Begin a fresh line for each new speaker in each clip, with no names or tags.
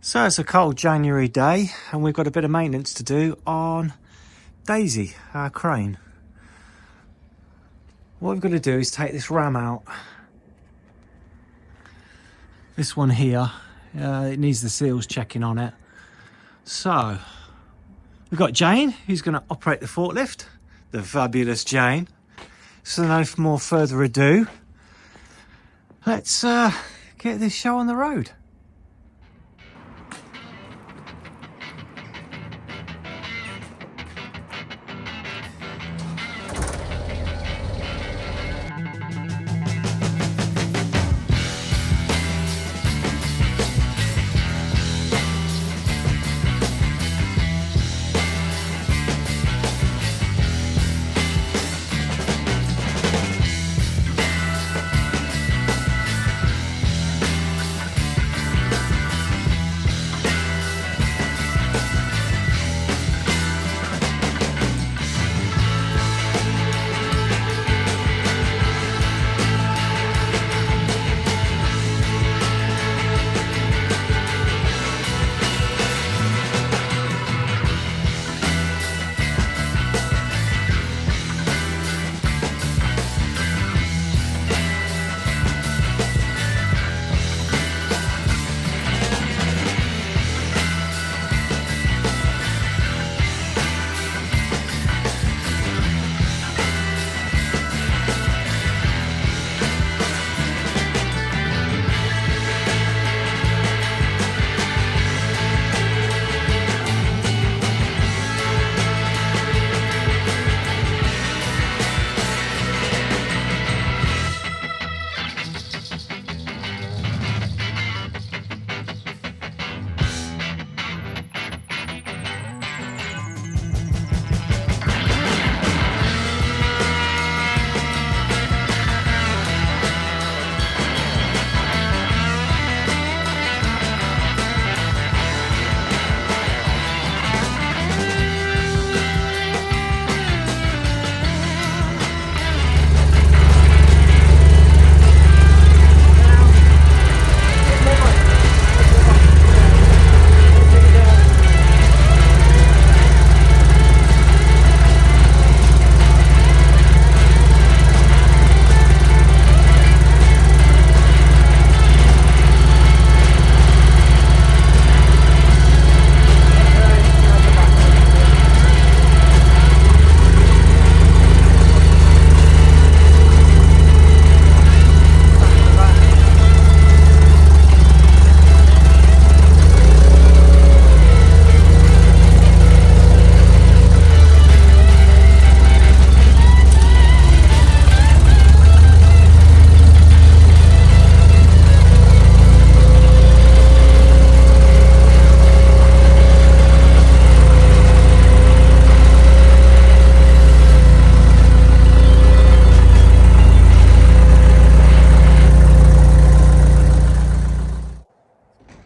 So it's a cold January day and we've got a bit of maintenance to do on Daisy, our crane. What we've got to do is take this ram out. This one here, it needs the seals checking on it. So we've got Jane, who's going to operate the forklift, the fabulous Jane. So no more further ado, let's get this show on the road.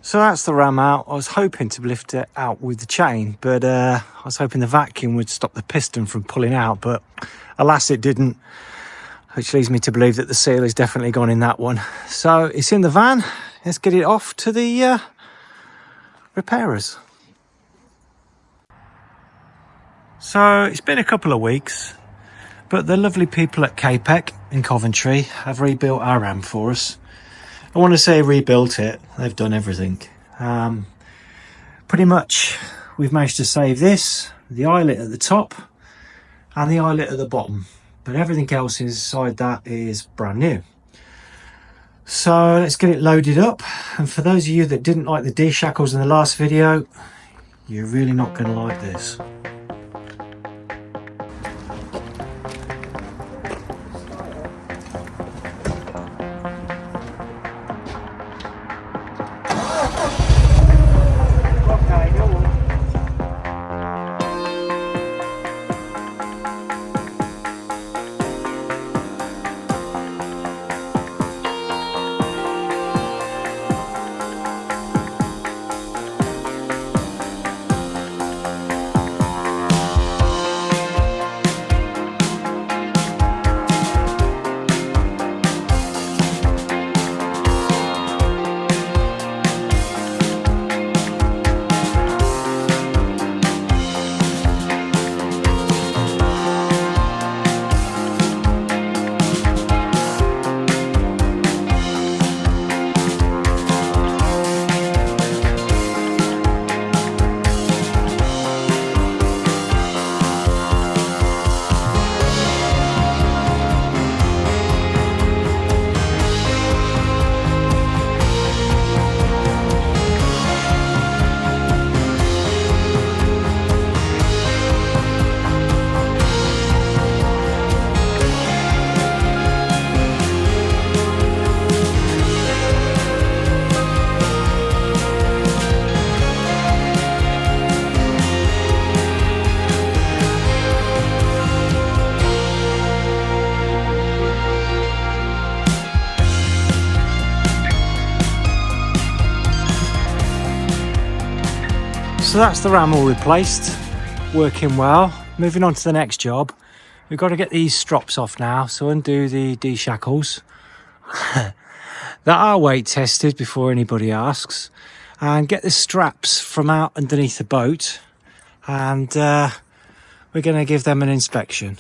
So that's the ram out. I was hoping to lift it out with the chain, but I was hoping the vacuum would stop the piston from pulling out, but alas it didn't, which leads me to believe that the seal is definitely gone in that one. So it's in the van. Let's get it off to the repairers. So it's been a couple of weeks, but the lovely people at KPEC in Coventry have rebuilt our ram for us. I want to say rebuilt it, they've done everything. Pretty much we've managed to save this, the eyelet at the top and the eyelet at the bottom, but everything else inside that is brand new. So let's get it loaded up, and for those of you that didn't like the D-shackles in the last video, you're really not going to like this. So that's the ram all replaced, working well. Moving on to the next job. We've got to get these strops off now, so undo the D-shackles that are weight tested before anybody asks, and get the straps from out underneath the boat, and we're going to give them an inspection.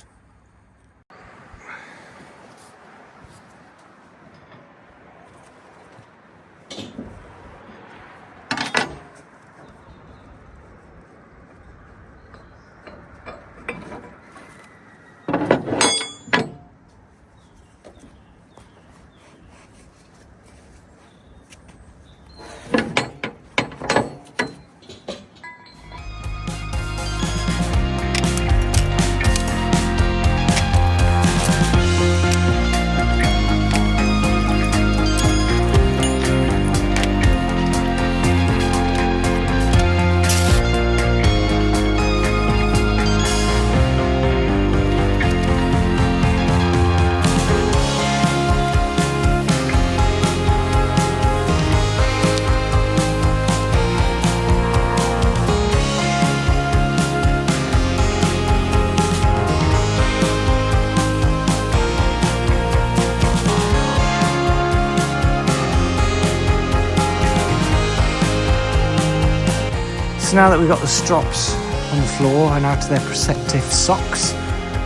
So now that we've got the strops on the floor and out of their protective socks,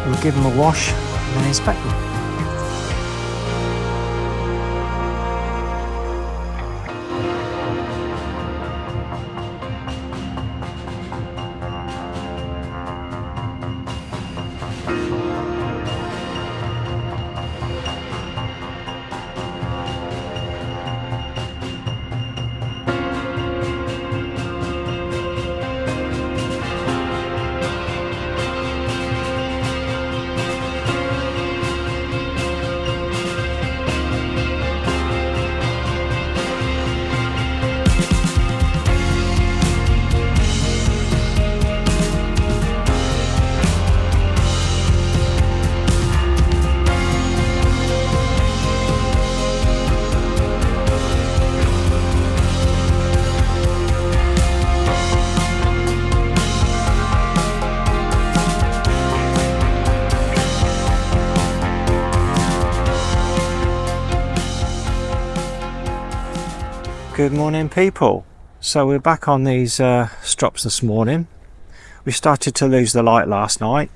we'll give them a wash and then inspect them. Good morning, people. So we're back on these strops this morning. We started to lose the light last night.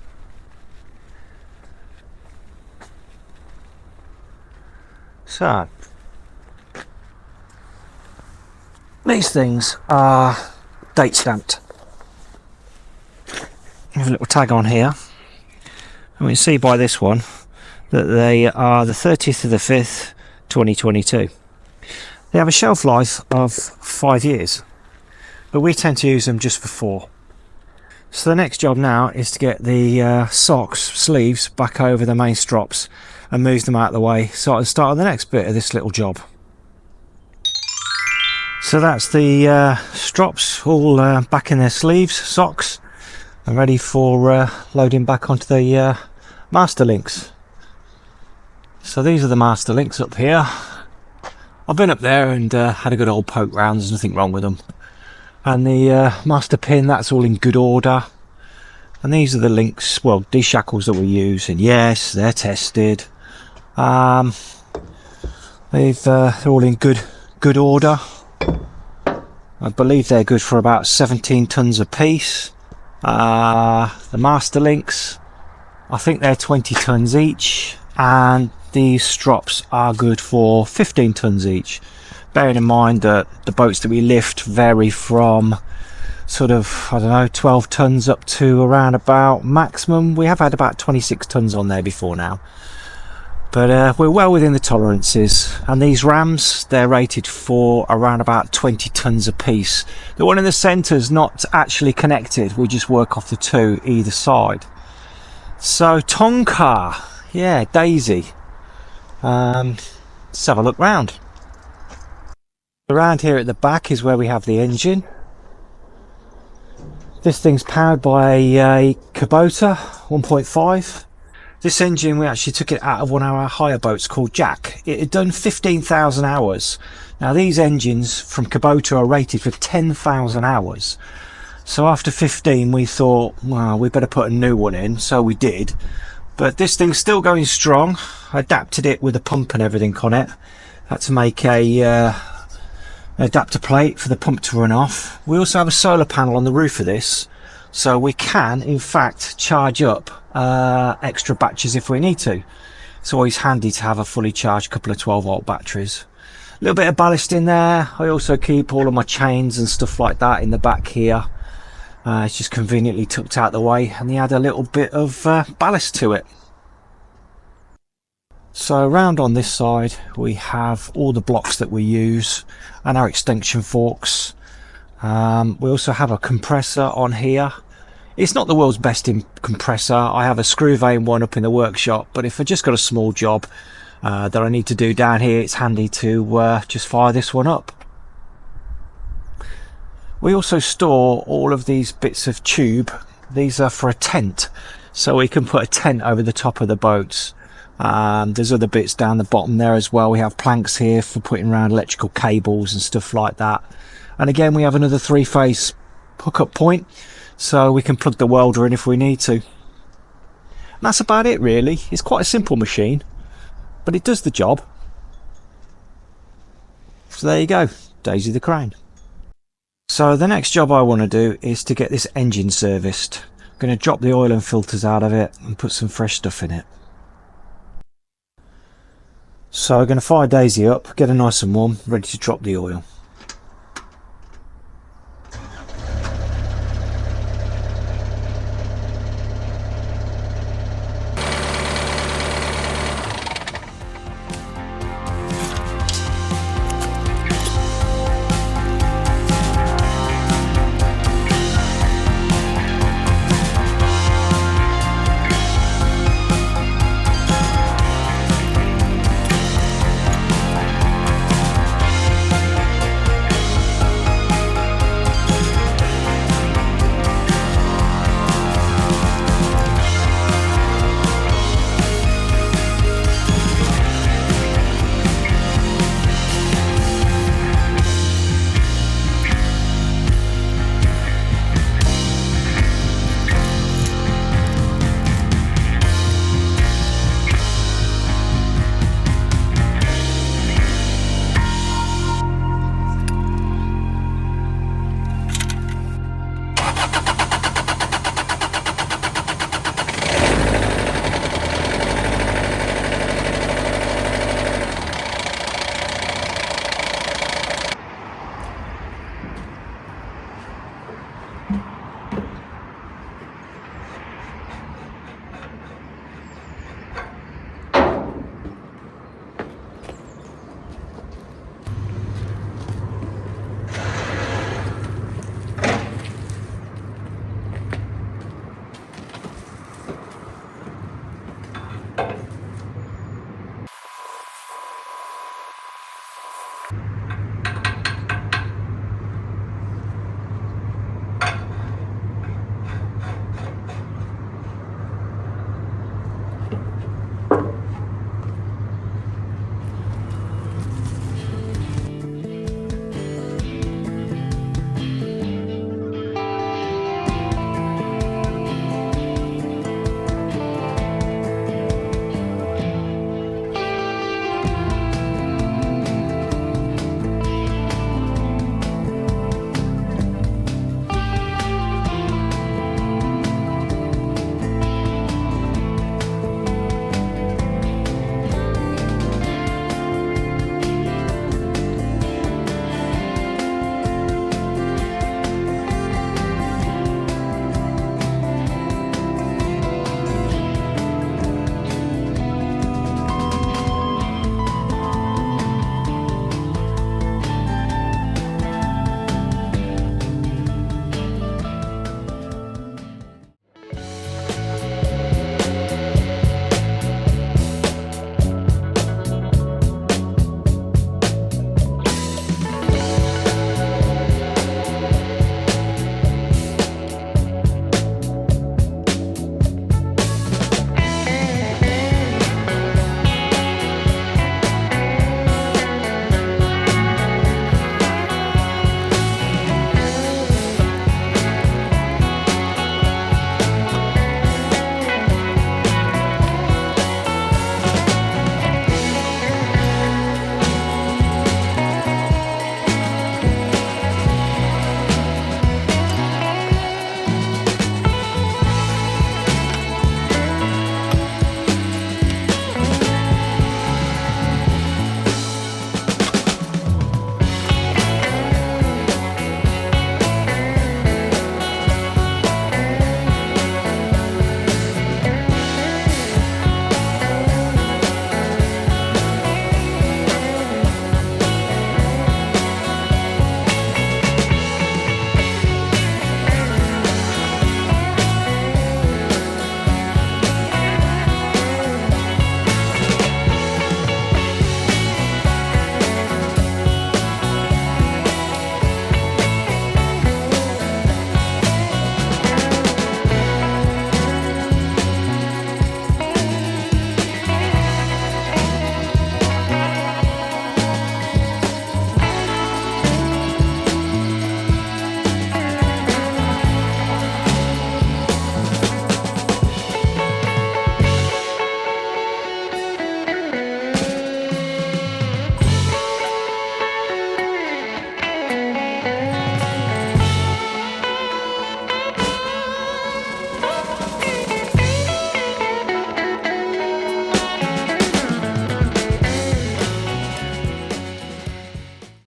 So these things are date stamped. We have a little tag on here, and we can see by this one that they are the 30th of the 5th 2022. They have a shelf life of 5 years, but we tend to use them just for 4. So the next job now is to get the sleeves back over the main strops and move them out of the way so I can start on the next bit of this little job. So that's the strops all back in their sleeves, socks, and ready for loading back onto the master links. So these are the master links up here. I've been up there and had a good old poke round. There's nothing wrong with them. And the master pin, that's all in good order. And these are the links, well, these shackles that we use, and yes, they're tested. They're all in good order. I believe they're good for about 17 tons a piece. The master links, I think they're 20 tons each, and these strops are good for 15 tons each, bearing in mind that the boats that we lift vary from sort of, I don't know, 12 tons up to around about maximum. We have had about 26 tons on there before now, but we're well within the tolerances. And these rams, they're rated for around about 20 tons a piece. The one in the centre is not actually connected, we just work off the 2 either side. So Tonka, yeah, Daisy. Let's have a look round. Around here at the back is where we have the engine. This thing's powered by a Kubota 1.5. This engine, we actually took it out of one of our hire boats called Jack. It had done 15,000 hours. Now these engines from Kubota are rated for 10,000 hours. So after 15 we thought, well, we better put a new one in, so we did. But this thing's still going strong. I adapted it with a pump and everything on it. Had to make a adapter plate for the pump to run off. We also have a solar panel on the roof of this, so we can in fact charge up extra batteries if we need to. It's always handy to have a fully charged couple of 12-volt batteries. A little bit of ballast in there. I also keep all of my chains and stuff like that in the back here. It's just conveniently tucked out the way, and they add a little bit of ballast to it. So around on this side we have all the blocks that we use and our extension forks. We also have a compressor on here. It's not the world's best compressor. I have a screw vane one up in the workshop, but if I just got a small job that I need to do down here, it's handy to just fire this one up. We also store all of these bits of tube. These are for a tent, so we can put a tent over the top of the boats. There's other bits down the bottom there as well. We have planks here for putting around electrical cables and stuff like that. And again, we have another 3-phase hookup point, so we can plug the welder in if we need to. And that's about it really. It's quite a simple machine, but it does the job. So there you go, Daisy the crane. So the next job I want to do is to get this engine serviced. I'm going to drop the oil and filters out of it and put some fresh stuff in it. So I'm going to fire Daisy up, get her nice and warm, ready to drop the oil.